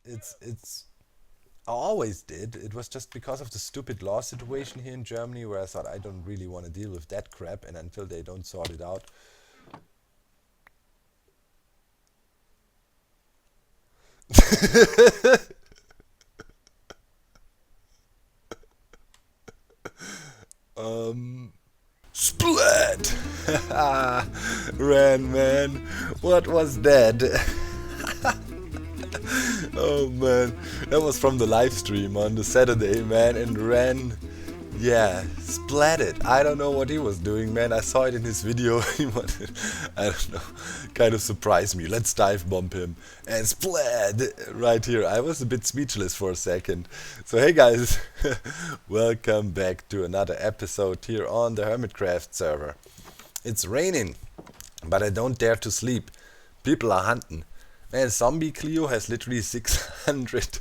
it's I always did. It was just because of the stupid law situation here in Germany where I thought I don't really want to deal with that crap, and until they don't sort it out. um Splat! Ran, man. What was that? Oh man, that was from the live stream on the Saturday, man, and Ran, yeah, splatted. I don't know what he was doing, man. I saw it in his video. He wanted, I don't know, kind of surprised me. Let's dive bomb him and splat right here. I was a bit speechless for a second. So hey guys, welcome back to another episode here on the Hermitcraft server. It's raining, but I don't dare to sleep. People are hunting. Man, Zombie Cleo has literally 600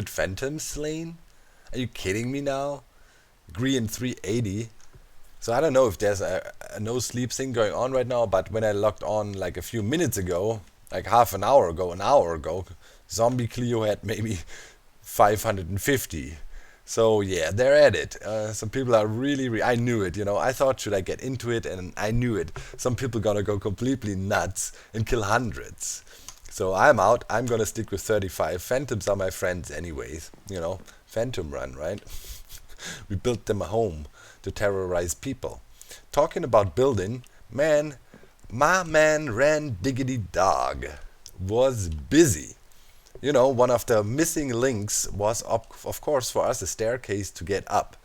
phantoms slain? Are you kidding me now? Green 380. So I don't know if there's a no sleep thing going on right now, but when I logged on like a few minutes ago, like half an hour ago, Zombie Cleo had maybe 550. So yeah, they're at it. Some people are really, I knew it, you know. I thought, should I get into it? And I knew it. Some people gonna go completely nuts and kill hundreds. So I'm out. I'm gonna stick with 35. Phantoms are my friends anyways, you know. Phantom run, right? We built them a home to terrorize people. Talking about building, man, my man Ran Diggity Dog was busy. You know, one of the missing links was, of course, for us a staircase to get up.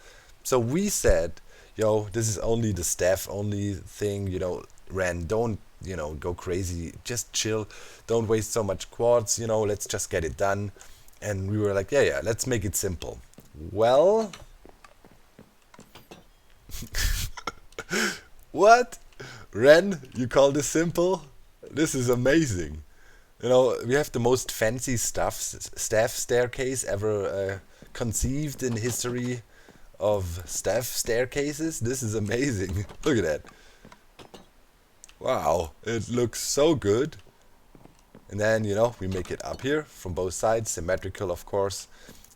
So we said, yo, this is only the staff only thing, you know, Ran, don't, you know, go crazy, just chill, don't waste so much quartz, you know, let's just get it done. And we were like, yeah, let's make it simple. Well, what? Ren, you call this simple? This is amazing. You know, we have the most fancy staff staircase ever conceived in history of staff staircases. This is amazing. Look at that. Wow, it looks so good. And then, you know, we make it up here from both sides, symmetrical of course.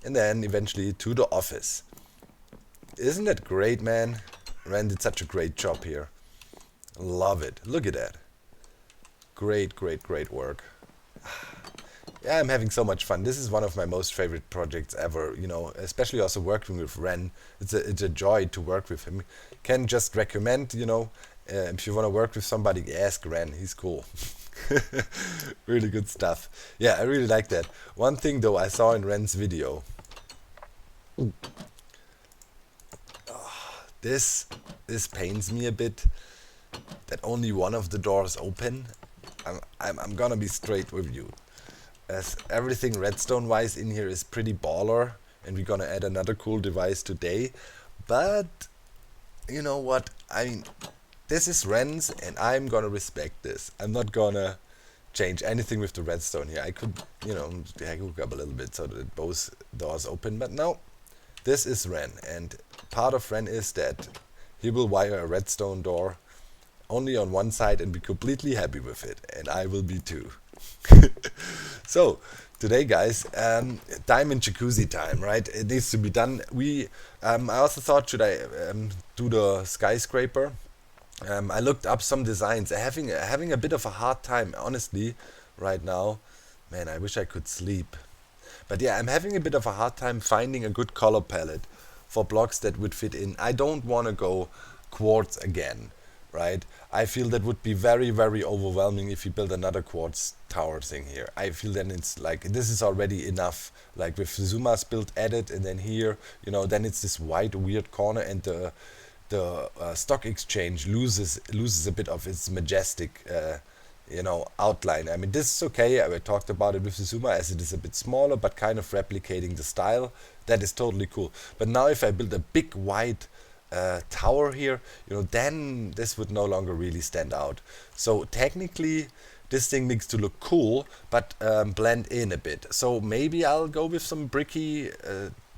And then eventually to the office. Isn't that great, man? Ren did such a great job here. Love it. Look at that. Great work. Yeah, I'm having so much fun. This is one of my most favorite projects ever, you know, especially also working with Ren. It's a joy to work with him. Can just recommend, you know, if you want to work with somebody, ask Ren. He's cool. Really good stuff. Yeah, I really like that. One thing though I saw in Ren's video. This pains me a bit that only one of the doors open. I'm gonna be straight with you. As everything redstone wise in here is pretty baller, and we're gonna add another cool device today. But you know what? I mean, this is Ren's, and I'm gonna respect this. I'm not gonna change anything with the redstone here. I could, you know, hook up a little bit so that both doors open, but no. This is Ren, and part of Ren is that he will wire a redstone door only on one side and be completely happy with it, and I will be too. So today, guys, diamond jacuzzi time, right? It needs to be done. I also thought, should I do the skyscraper? I looked up some designs. Having a bit of a hard time, honestly, right now. Man, I wish I could sleep. But yeah, I'm having a bit of a hard time finding a good color palette for blocks that would fit in. I don't want to go quartz again, right? I feel that would be very overwhelming if you build another quartz tower thing here. I feel then it's like, this is already enough. Like with Zuma's build added, and then here, you know, then it's this white weird corner, and the stock exchange loses a bit of its majestic you know, outline. I mean, this is okay. I talked about it with the Zuma as it is a bit smaller, but kind of replicating the style. That is totally cool. But now if I build a big white tower here, you know, then this would no longer really stand out. So technically, this thing needs to look cool, but blend in a bit. So maybe I'll go with some bricky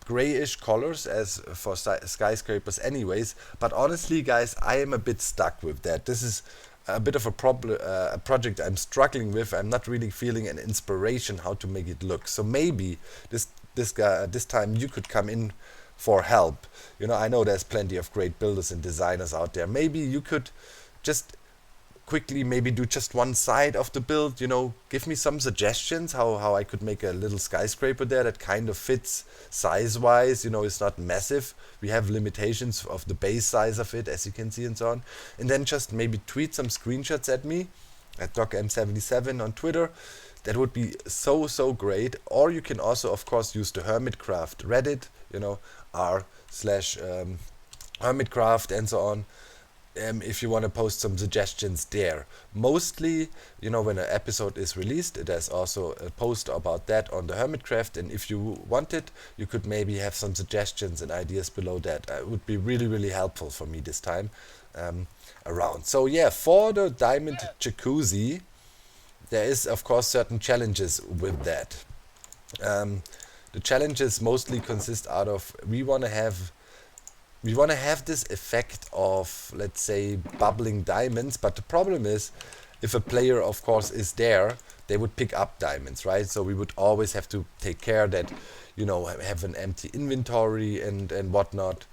grayish colors as for skyscrapers anyways. But honestly, guys, I am a bit stuck with that. This is a bit of a problem, a project I'm struggling with. I'm not really feeling an inspiration how to make it look. So maybe this time you could come in for help. You know, I know there's plenty of great builders and designers out there. Maybe you could just quickly maybe do just one side of the build, you know, give me some suggestions how I could make a little skyscraper there that kind of fits size-wise, you know, it's not massive. We have limitations of the base size of it, as you can see, and so on. And then just maybe tweet some screenshots at me, at DocM77 on Twitter. That would be so great. Or you can also, of course, use the Hermitcraft Reddit, you know, r/Hermitcraft and so on. If you want to post some suggestions there. Mostly, you know, when an episode is released, there's also a post about that on the Hermitcraft, and if you wanted, you could maybe have some suggestions and ideas below that. It would be really helpful for me this time around. So yeah, for the diamond jacuzzi, there is of course certain challenges with that. The challenges mostly consist out of we want to have this effect of, let's say, bubbling diamonds, but the problem is, if a player, of course, is there, they would pick up diamonds, right? So we would always have to take care that, you know, have an empty inventory and whatnot,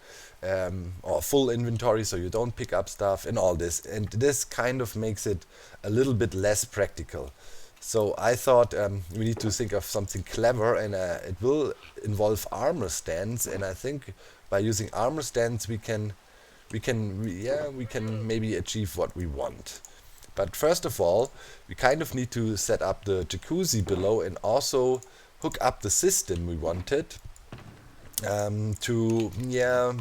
or full inventory, so you don't pick up stuff and all this. And this kind of makes it a little bit less practical. So I thought we need to think of something clever, and it will involve armor stands, and I think by using armor stands we can maybe achieve what we want. But first of all, we kind of need to set up the jacuzzi below and also hook up the system we wanted to,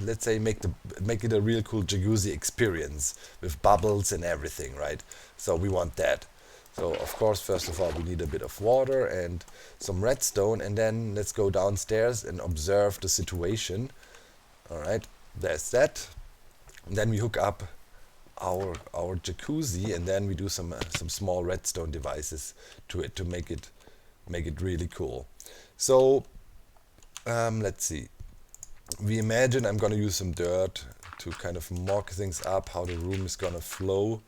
let's say, make it a real cool jacuzzi experience with bubbles and everything, right? So we want that. So of course, first of all, we need a bit of water and some redstone, and then let's go downstairs and observe the situation. Alright, there's that. And then we hook up our jacuzzi, and then we do some small redstone devices to it to make it really cool. So let's see. We imagine I'm gonna use some dirt to kind of mock things up, how the room is gonna flow.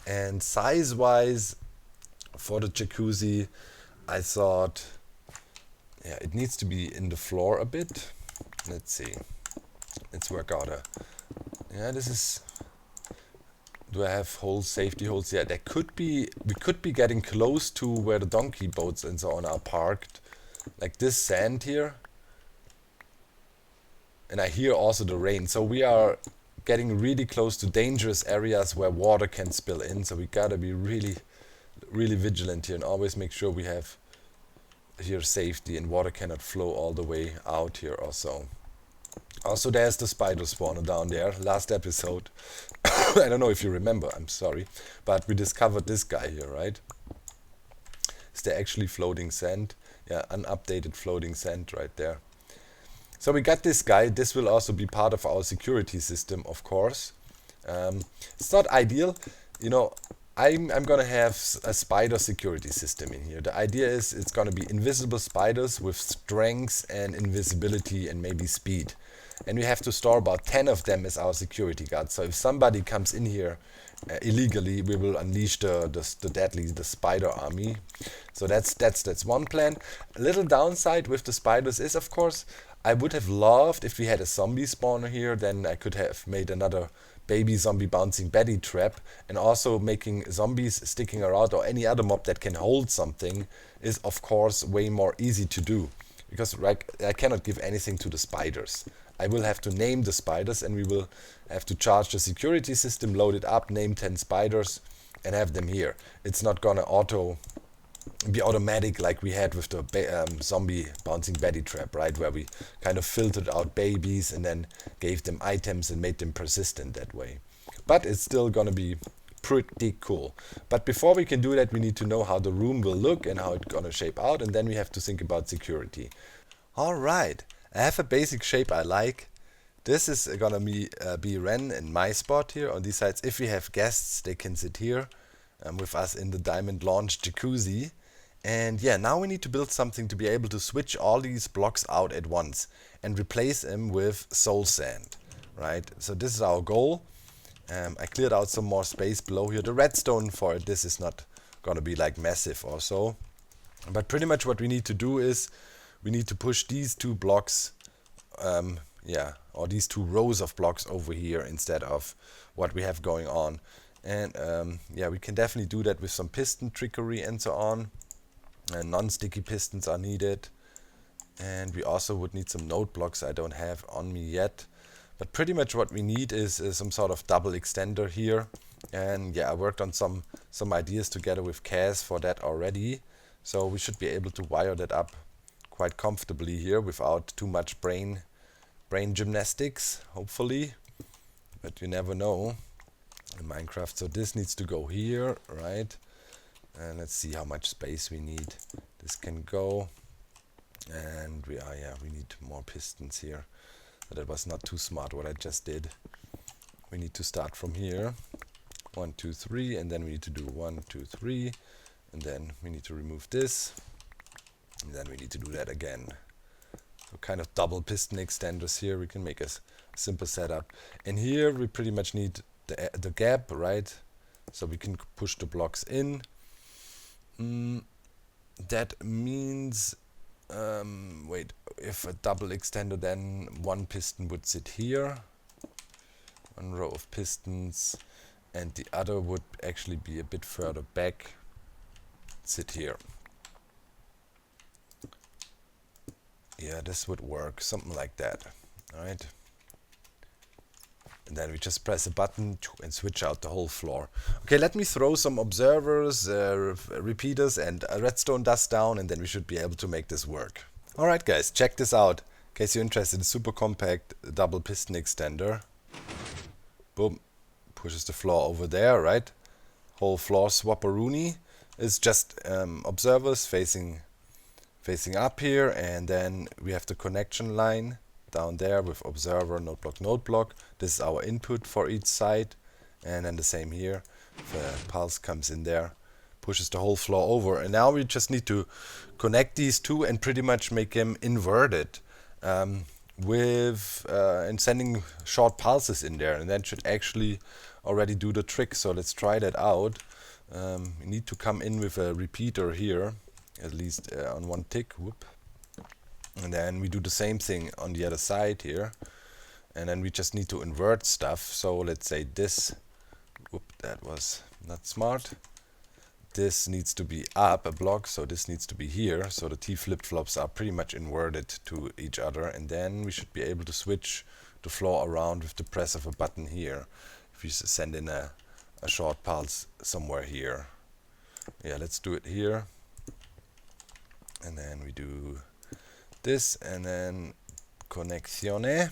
And size-wise, for the jacuzzi, I thought, yeah, it needs to be in the floor a bit. Let's see. Let's work out this is, do I have holes, safety holes? Yeah, we could be getting close to where the donkey boats and so on are parked, like this sand here. And I hear also the rain, so we are getting really close to dangerous areas where water can spill in, so we gotta be really vigilant here and always make sure we have here safety and water cannot flow all the way out here or so. Also, there's the spider spawner down there, last episode. I don't know if you remember, I'm sorry, but we discovered this guy here, right? Is there actually floating sand? Yeah, unupdated floating sand right there. So we got this guy. This will also be part of our security system, of course. It's not ideal, you know. I'm gonna have a spider security system in here. The idea is it's gonna be invisible spiders with strength and invisibility and maybe speed. And we have to store about 10 of them as our security guards. So if somebody comes in here illegally, we will unleash the spider army. So that's one plan. A little downside with the spiders is, of course, I would have loved if we had a zombie spawner here. Then I could have made another baby zombie bouncing Betty trap, and also making zombies sticking around or any other mob that can hold something is of course way more easy to do, because I cannot give anything to the spiders. I will have to name the spiders, and we will have to charge the security system, load it up, name 10 spiders and have them here. It's not gonna be automatic like we had with the zombie bouncing Betty trap, right, where we kind of filtered out babies and then gave them items and made them persistent that way. But it's still gonna be pretty cool. But before we can do that, we need to know how the room will look and how it's gonna shape out, and then we have to think about security. Alright, I have a basic shape I like. This is gonna be Ren in my spot here on these sides. If we have guests, they can sit here with us in the diamond launch jacuzzi. And yeah, now we need to build something to be able to switch all these blocks out at once and replace them with soul sand, right? So this is our goal. I cleared out some more space below here. The redstone for this is not gonna be like massive or so. But pretty much what we need to do is we need to push these two blocks, or these two rows of blocks over here instead of what we have going on. And we can definitely do that with some piston trickery and so on. And non-sticky pistons are needed. And we also would need some node blocks I don't have on me yet. But pretty much what we need is some sort of double extender here. And yeah, I worked on some ideas together with Kaz for that already. So we should be able to wire that up quite comfortably here without too much brain gymnastics, hopefully. But you never know in Minecraft. So this needs to go here, right? And let's see how much space we need. This can go. And we need more pistons here. But that was not too smart what I just did. We need to start from here. 1, 2, 3, and then we need to do 1, 2, 3. And then we need to remove this. And then we need to do that again. So kind of double piston extenders here. We can make a simple setup. And here we pretty much need the gap, right? So we can push the blocks in. That means, if a double extender, then one piston would sit here. One row of pistons. And the other would actually be a bit further back. Sit here. Yeah, this would work, something like that. Alright. And then we just press a button and switch out the whole floor. Okay, let me throw some observers, repeaters and redstone dust down, and then we should be able to make this work. Alright guys, check this out. In case you're interested, a super compact double piston extender. Boom. Pushes the floor over there, right? Whole floor swapperoonie. It's just observers facing up here, and then we have the connection line down there with observer, node block. This is our input for each side, and then the same here. The pulse comes in there, pushes the whole floor over, and now we just need to connect these two and pretty much make them inverted and sending short pulses in there, and that should actually already do the trick. So let's try that out. We need to come in with a repeater here, at least on one tick. Whoop. And then we do the same thing on the other side here, and then we just need to invert stuff. So let's say this, whoop, that was not smart. This needs to be up a block, so this needs to be here. So the T flip-flops are pretty much inverted to each other, and then we should be able to switch the floor around with the press of a button here. If we send in a short pulse somewhere here. Yeah, let's do it here. And then we do this, and then connezione.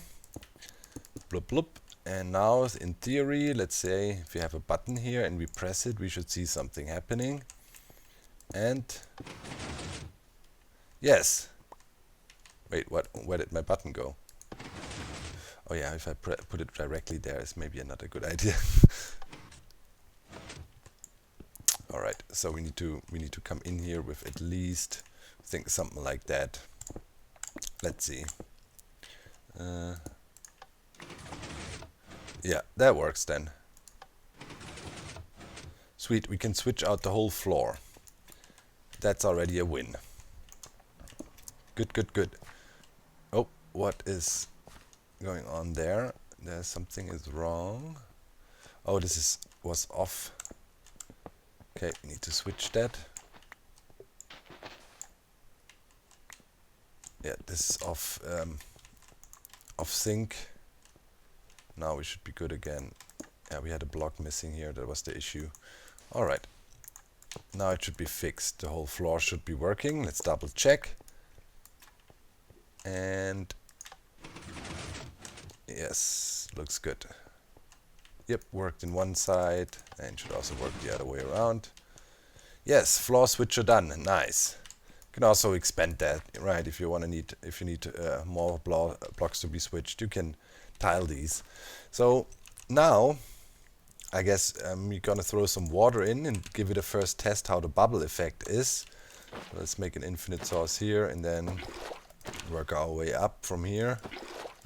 Bloop bloop. And now, in theory, let's say if we have a button here and we press it, we should see something happening. And yes. Wait, what? Where did my button go? Oh yeah, if I put it directly there is maybe not a good idea. All right, so we need to come in here with at least, I think, something like that. Let's see. Yeah, that works then. Sweet, we can switch out the whole floor. That's already a win. Good, good, good. Oh, what is going on there? There's something is wrong. Oh, this was off. Okay, we need to switch that. Yeah, this is off sync. Now we should be good again. Yeah, we had a block missing here. That was the issue. All right. Now it should be fixed. The whole floor should be working. Let's double check. And yes, looks good. Yep, worked in one side and should also work the other way around. Yes, floor switcher done. Nice. You can also expand that, right? If you need more blocks to be switched, you can tile these. So now I guess we're gonna throw some water in and give it a first test how the bubble effect is. So let's make an infinite source here and then work our way up from here,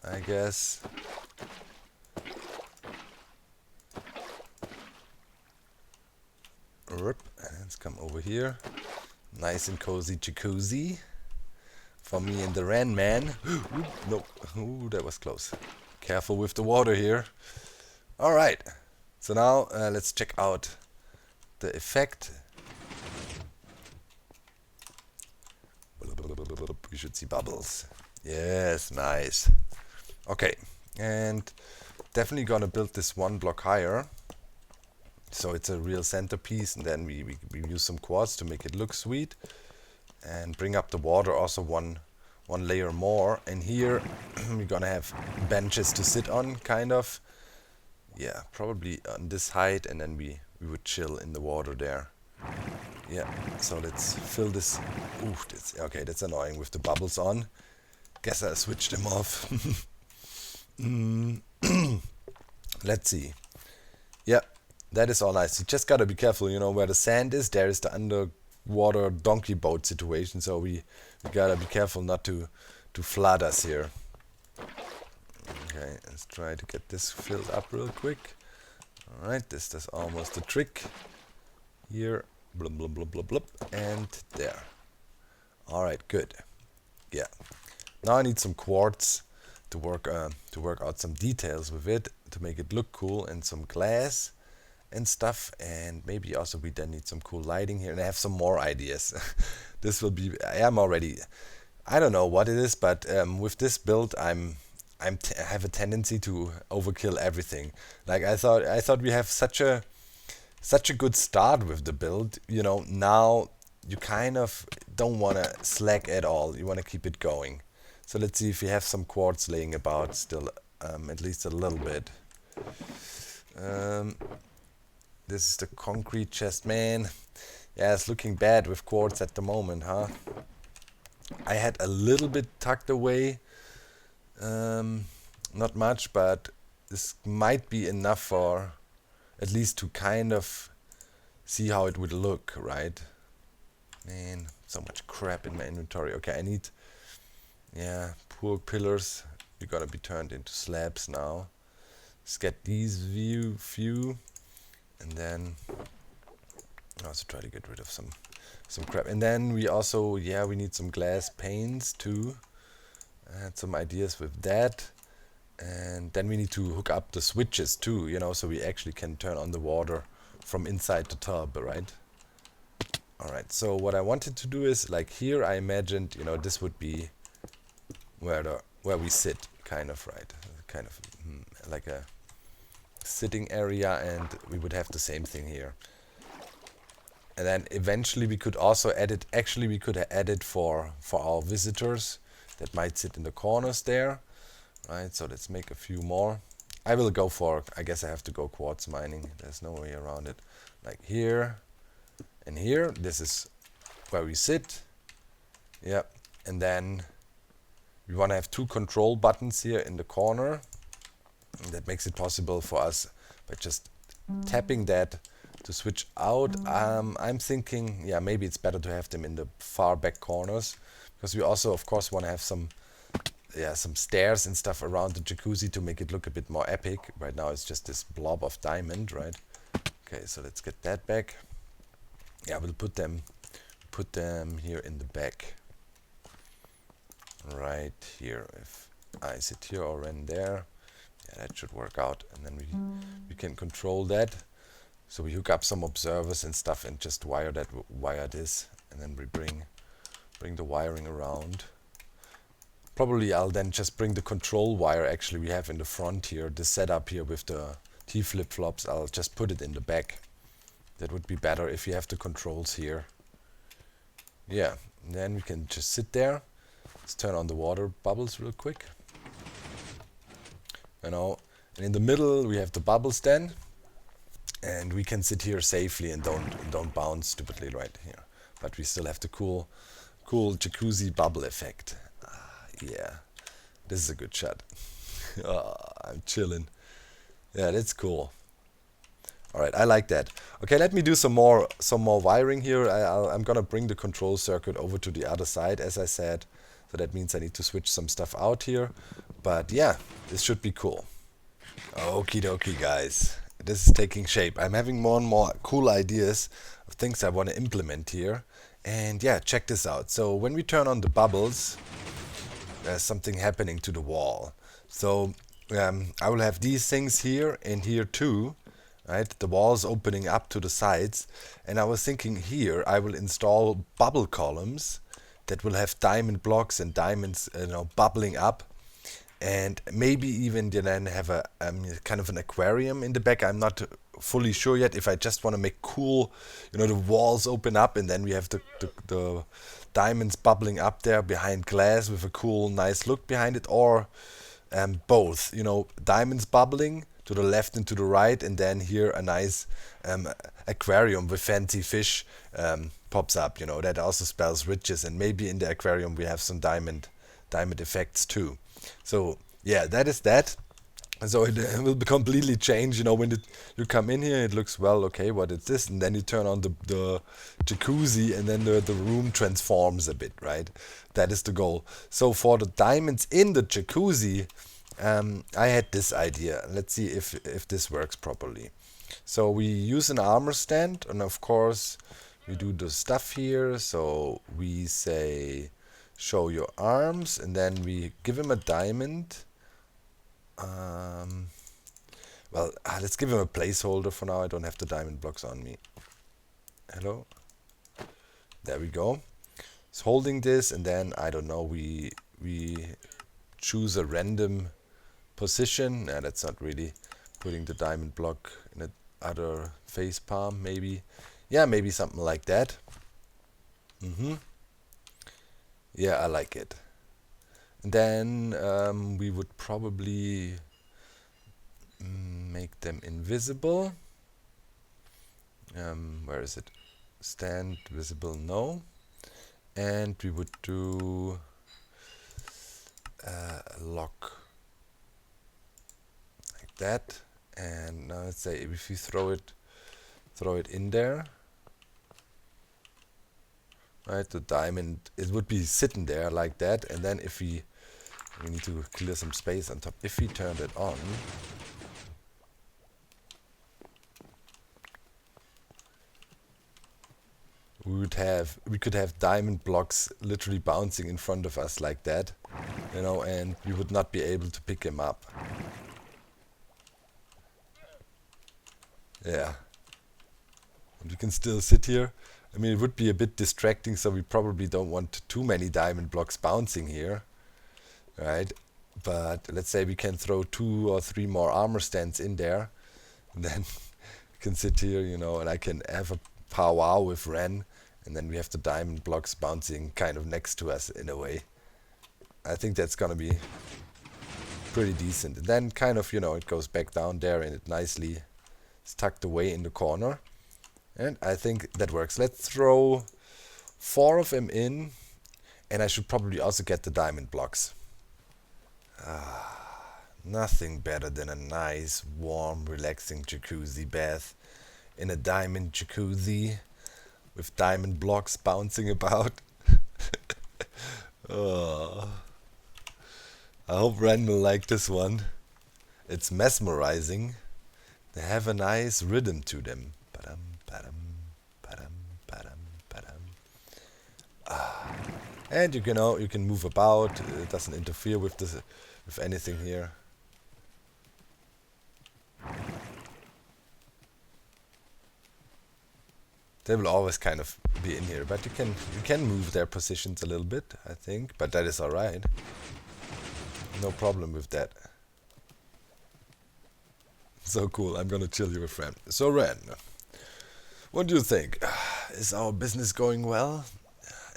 I guess. Let's come over here. Nice and cozy jacuzzi for me and the Ran Man. No, ooh, that was close. Careful with the water here. All right. So now let's check out the effect. We should see bubbles. Yes, nice. Okay, and definitely gonna build this one block higher, so it's a real centerpiece, and then we use some quartz to make it look sweet, and bring up the water also one layer more. And here we're gonna have benches to sit on, kind of. Yeah, probably on this height, and then we would chill in the water there. Yeah, so let's fill this. Ooh, okay, that's annoying with the bubbles on. Guess I'll switch them off. Let's see. Yeah, that is all nice. You just gotta be careful, you know, where the sand is, there is the underwater donkey boat situation, so we gotta be careful not to flood us here. Okay, let's try to get this filled up real quick. Alright, this does almost the trick. Here, blub blub blub blub blub, and there. Alright, good. Yeah. Now I need some quartz to work out some details with it, to make it look cool, and some glass and stuff, and maybe also we then need some cool lighting here, and I have some more ideas. This will be, I don't know what it is, but with this build I have a tendency to overkill everything. Like I thought we have such a good start with the build, you know. Now you kind of don't want to slack at all, you want to keep it going. So let's see if we have some quartz laying about still, at least a little bit. This is the concrete chest, man. Yeah, it's looking bad with quartz at the moment, huh? I had a little bit tucked away, not much, but this might be enough for at least to kind of see how it would look, right? Man, so much crap in my inventory. Okay, I need, yeah, poor pillars. We're gonna be turned into slabs now. Let's get these few, and then also try to get rid of some crap. And then we also, yeah, we need some glass panes too. I had some ideas with that. And then we need to hook up the switches too, you know, so we actually can turn on the water from inside the tub, right? Alright, so what I wanted to do is, like here I imagined, you know, this would be where we sit, kind of, right? Kind of like a sitting area, and we would have the same thing here. And then eventually we could also add it, actually we could add it for our visitors that might sit in the corners there. Right, so let's make a few more. I will go for, I guess I have to go quartz mining. There's no way around it. Like here and here. This is where we sit. Yep. And then we want to have two control buttons here in the corner. And that makes it possible for us by just tapping that to switch out. I'm thinking, yeah, maybe it's better to have them in the far back corners, because we also, of course, want to have some stairs and stuff around the jacuzzi to make it look a bit more epic. Right now it's just this blob of diamond, right? Okay, so let's get that back. Yeah, we'll put them here in the back. Right here. If I sit here or in there, yeah, that should work out. And then we can control that. So we hook up some observers and stuff and just wire this, and then we bring the wiring around. Probably I'll then just bring the control wire actually we have in the front here, the setup here with the T flip-flops, I'll just put it in the back. That would be better if you have the controls here. Yeah, and then we can just sit there. Let's turn on the water bubbles real quick. You know, and in the middle we have the bubbles then, and we can sit here safely and don't bounce stupidly right here. But we still have the cool jacuzzi bubble effect. Yeah, this is a good shot. I'm chilling. Yeah, that's cool. Alright, I like that. Okay, let me do some more wiring here. I'm gonna bring the control circuit over to the other side, as I said. So that means I need to switch some stuff out here. But yeah, this should be cool. Okie dokie, guys. this is taking shape. I'm having more and more cool ideas of things I want to implement here. And yeah, check this out. So when we turn on the bubbles, there's something happening to the wall. So I will have these things here and here too, right? The walls opening up to the sides. And I was thinking here I will install bubble columns that will have diamond blocks and diamonds, bubbling up. And maybe even then have a kind of an aquarium in the back. I'm not fully sure yet if I just want to make cool, the walls open up and then we have the diamonds bubbling up there behind glass with a cool, nice look behind it, or both, diamonds bubbling to the left and to the right, and then here a nice aquarium with fancy fish pops up, that also spells riches, and maybe in the aquarium we have some diamond effects too. So yeah, that is that. So it will be completely change, when you come in here, it looks, well, okay, what is this? And then you turn on the jacuzzi and then the room transforms a bit, right? That is the goal. So for the diamonds in the jacuzzi, I had this idea. Let's see if this works properly. So we use an armor stand, and of course we do the stuff here. So we say, show your arms, and then we give him a diamond. Well, let's give him a placeholder for now. I don't have the diamond blocks on me. Hello? There we go. It's holding this, and then, I don't know, we choose a random position. Nah, that's not really putting the diamond block in the other face palm, maybe. Yeah, maybe something like that. Yeah, I like it. And then we would probably make them invisible. Where is it? Stand visible, no. And we would do a lock like that. And now let's say if you throw it in there. Right, the diamond, it would be sitting there like that, and then if we need to clear some space on top. If we turned it on, we could have diamond blocks literally bouncing in front of us like that, and we would not be able to pick them up. Yeah, and we can still sit here. I mean, it would be a bit distracting, so we probably don't want too many diamond blocks bouncing here, right? But let's say we can throw 2 or 3 more armor stands in there, and then we can sit here, and I can have a powwow with Ren, and then we have the diamond blocks bouncing kind of next to us in a way. I think that's gonna be pretty decent. And then kind of, it goes back down there, and it nicely is tucked away in the corner. And I think that works. Let's throw 4 of them in, and I should probably also get the diamond blocks. Nothing better than a nice, warm, relaxing jacuzzi bath in a diamond jacuzzi with diamond blocks bouncing about. Oh. I hope Ren will like this one. It's mesmerizing. They have a nice rhythm to them. And you can move about. It doesn't interfere with anything here. They will always kind of be in here, but you can move their positions a little bit, I think, but that is alright. No problem with that. So cool. I'm gonna chill here with Ren. So Ren, what do you think? Is our business going well?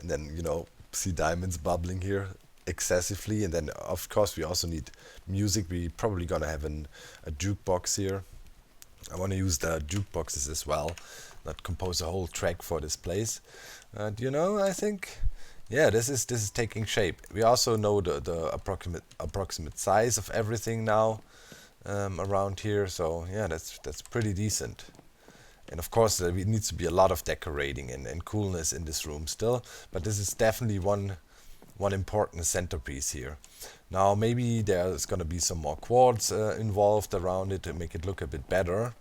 And then, see diamonds bubbling here excessively. And then, of course, we also need music. We probably gonna have a jukebox here. I want to use the jukeboxes as well, not compose a whole track for this place. I think, yeah, this is taking shape. We also know the approximate size of everything now around here. So yeah, that's pretty decent. And of course, there needs to be a lot of decorating and coolness in this room still. But this is definitely one important centerpiece here. Now, maybe there's going to be some more quartz involved around it to make it look a bit better.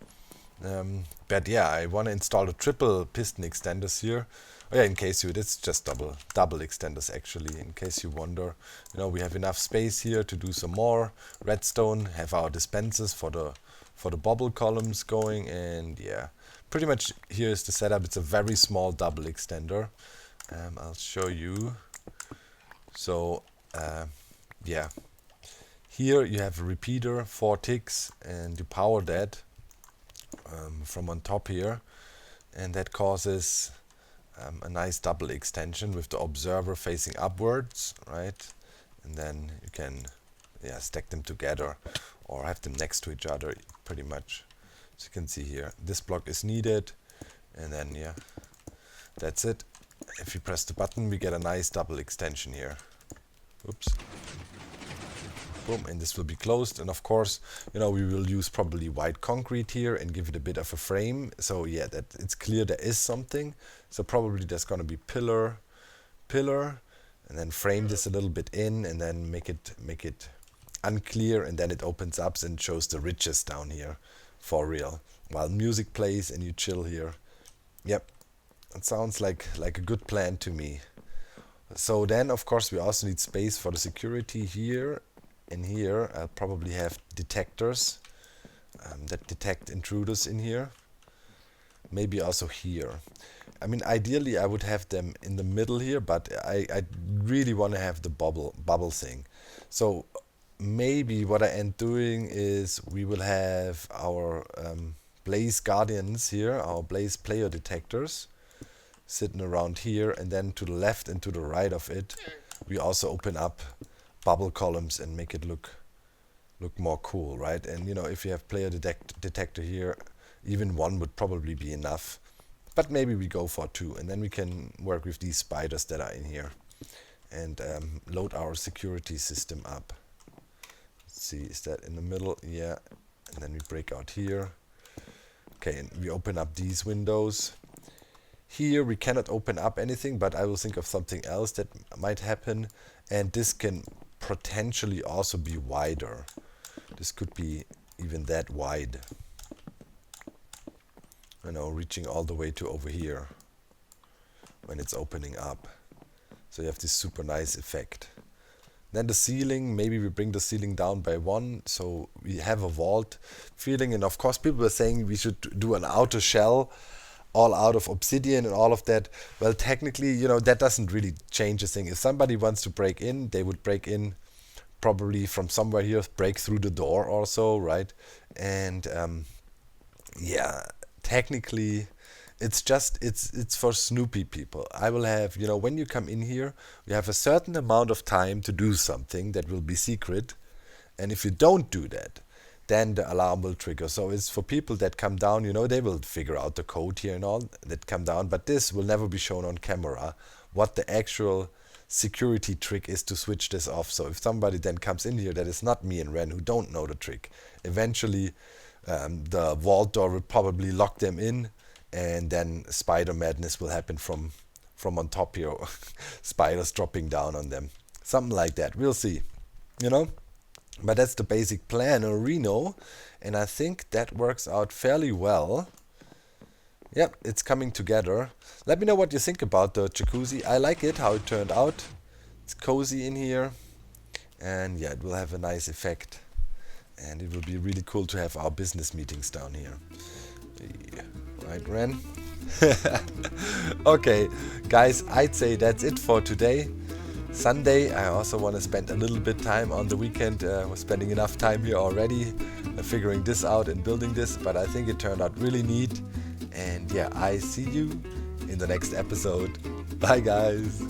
But yeah, I want to install the triple piston extenders here. Oh yeah, in case it's just double extenders actually, in case you wonder. You know, we have enough space here to do some more redstone, have our dispensers for the bubble columns going, and yeah, pretty much here is the setup. It's a very small double extender. I'll show you. So yeah, here you have a repeater, 4 ticks, and you power that from on top here, and that causes a nice double extension with the observer facing upwards, right? And then you can stack them together or have them next to each other pretty much. So you can see here, this block is needed, and then yeah, that's it. If you press the button, we get a nice double extension here. Oops. Boom, and this will be closed. And of course, you know, we will use probably white concrete here and give it a bit of a frame. So yeah, that it's clear there is something. So probably there's gonna be pillar, and then frame this a little bit in, and then make it unclear, and then it opens up and shows the ridges down here for real. While music plays and you chill here. Yep, it sounds like a good plan to me. So then, of course, we also need space for the security here. And here I'll probably have detectors that detect intruders in here. Maybe also here. I mean, ideally I would have them in the middle here, but I really want to have the bubble thing. So maybe what I end doing is we will have our Blaze Guardians here, our Blaze player detectors, sitting around here, and then to the left and to the right of it, we also open up bubble columns and make it look more cool, right? And you know, if you have player detector here, even 1 would probably be enough, but maybe we go for 2, and then we can work with these spiders that are in here and load our security system up. Let's see, is that in the middle? Yeah. And then we break out here. Okay, and we open up these windows. Here we cannot open up anything, but I will think of something else that might happen, and this can potentially also be wider. This could be even that wide, you know, reaching all the way to over here when it's opening up. So you have this super nice effect. Then the ceiling, maybe we bring the ceiling down by 1, so we have a vault feeling. And of course people were saying we should do an outer shell all out of obsidian and all of that. Well, technically, you know, that doesn't really change a thing. If somebody wants to break in, they would break in probably from somewhere here, break through the door or so, right? And yeah, technically it's just it's for snoopy people. I will have, you know, when you come in here, you have a certain amount of time to do something that will be secret, and if you don't do that, then the alarm will trigger. So it's for people that come down, you know, they will figure out the code here and all that come down, but this will never be shown on camera, what the actual security trick is to switch this off. So if somebody then comes in here that is not me and Ren, who don't know the trick, eventually the vault door will probably lock them in, and then spider madness will happen from on top here, spiders dropping down on them, something like that. We'll see, you know. But that's the basic plan, or Reno, and I think that works out fairly well. Yep, it's coming together. Let me know what you think about the jacuzzi. I like it, how it turned out. It's cozy in here, and yeah, it will have a nice effect. And it will be really cool to have our business meetings down here. Yeah. Right, Ren? Okay, guys, I'd say that's it for today. Sunday, I also want to spend a little bit time on the weekend. We're spending enough time here already, figuring this out and building this, but I think it turned out really neat. And yeah, I see you in the next episode. Bye, guys.